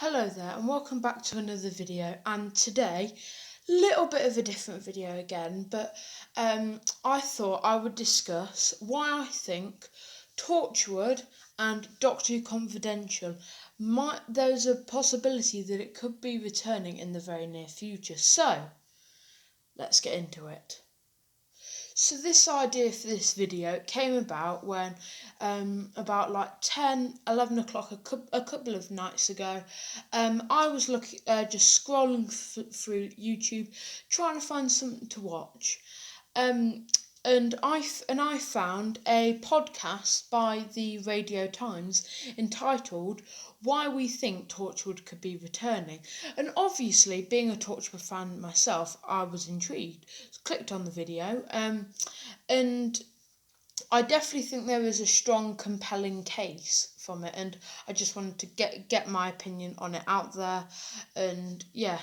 Hello there and welcome back to another video, and today little bit of a different video again, but I thought I would discuss why I think Torchwood and Doctor Who Confidential there's a possibility that it could be returning in the very near future. So let's get into it. So this idea for this video came about when about like 11 o'clock a couple of nights ago, I was just scrolling through YouTube trying to find something to watch, and I found a podcast by the Radio Times entitled "Why We Think Torchwood Could Be Returning." And obviously, being a Torchwood fan myself, I was intrigued. So clicked on the video, and I definitely think there is a strong, compelling case from it, and I just wanted to get my opinion on it out there, and yeah.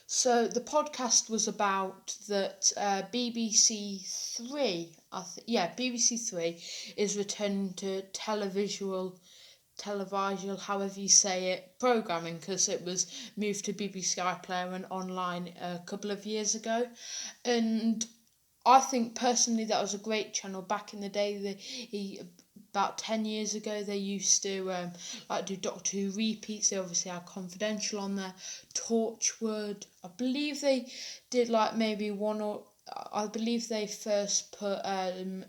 So the podcast was about that BBC Three, BBC Three is returning to televisual, however you say it, programming, because it was moved to BBC iPlayer and online a couple of years ago, and I think personally that was a great channel back in the day. About 10 years ago, they used to do Doctor Who repeats. They obviously had Confidential on there, Torchwood. I believe they did maybe one or. I believe they first put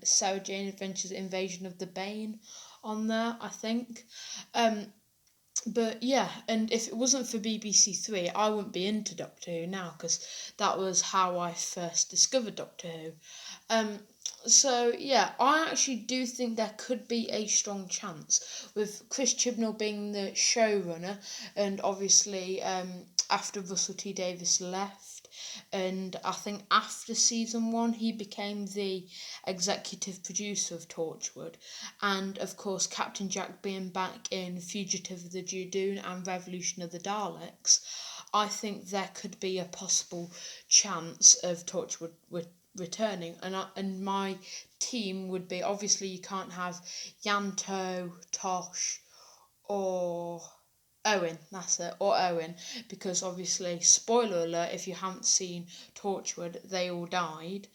Sarah Jane Adventures Invasion of the Bane on there, I think. But yeah, and if it wasn't for BBC Three, I wouldn't be into Doctor Who now, because that was how I first discovered Doctor Who. So yeah, I actually do think there could be a strong chance with Chris Chibnall being the showrunner, and obviously after Russell T Davies left, and I think after season 1 he became the executive producer of Torchwood, and of course Captain Jack being back in Fugitive of the Judoon and Revolution of the Daleks, I think there could be a possible chance of Torchwood returning, and my team would be, obviously you can't have Yanto, Tosh, or Owen, because obviously, spoiler alert, if you haven't seen Torchwood, they all died.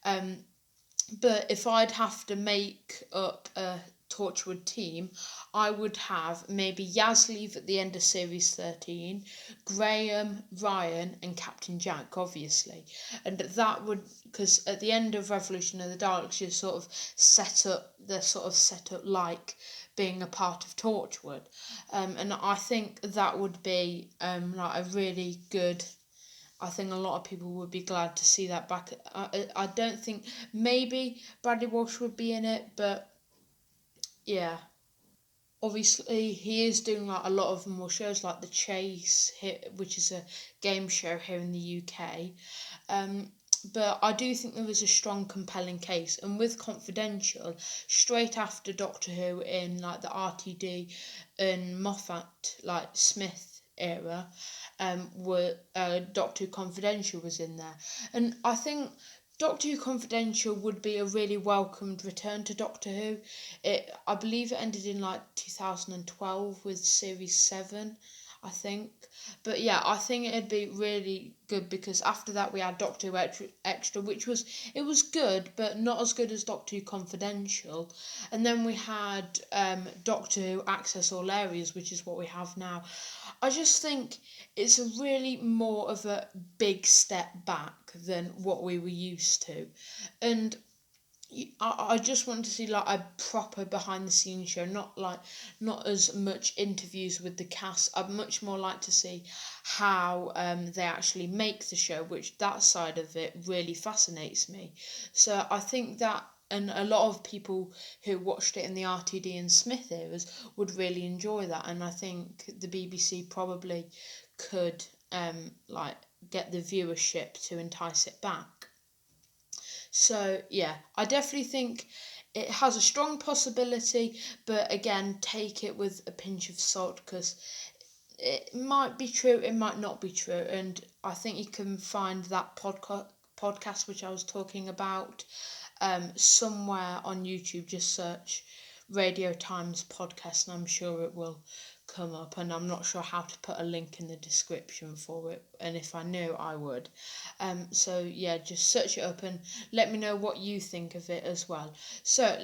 But if I'd have to make up a Torchwood team, I would have maybe Yaz leave at the end of series 13, Graham, Ryan, and Captain Jack, obviously. And that would, because at the end of Revolution of the Daleks, they're sort of set up like being a part of Torchwood. And I think that would be a really good. I think a lot of people would be glad to see that back. I don't think maybe Bradley Walsh would be in it, but yeah. Obviously, he is doing a lot of more shows like The Chase, which is a game show here in the UK. But I do think there was a strong, compelling case. And with Confidential, straight after Doctor Who in the RTD and Moffat, Smith era, Doctor Who Confidential was in there. And I think Doctor Who Confidential would be a really welcomed return to Doctor Who. I believe it ended in 2012 with Series 7, I think. But yeah, I think it'd be really good, because after that we had Doctor Who Extra, which was good, but not as good as Doctor Who Confidential. And then we had Doctor Who Access All Areas, which is what we have now. I just think it's a really more of a big step back than what we were used to. And I just want to see a proper behind the scenes show, not as much interviews with the cast. I'd much more like to see how they actually make the show, which that side of it really fascinates me. So I think that, and a lot of people who watched it in the RTD and Smith eras would really enjoy that, and I think the BBC probably could get the viewership to entice it back. So yeah, I definitely think it has a strong possibility, but again, take it with a pinch of salt, because it might be true, it might not be true, and I think you can find that podcast which I was talking about somewhere on YouTube. Just search Radio Times podcast, and I'm sure it will come up, and I'm not sure how to put a link in the description for it, and if I knew I would. So yeah, just search it up and let me know what you think of it as well. So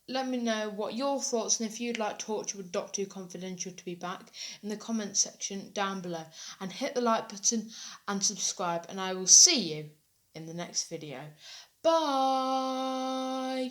let me know what your thoughts, and if you'd like Torchwood Doctor Who Confidential to be back, in the comment section down below, and hit the like button and subscribe, and I will see you in the next video. Bye.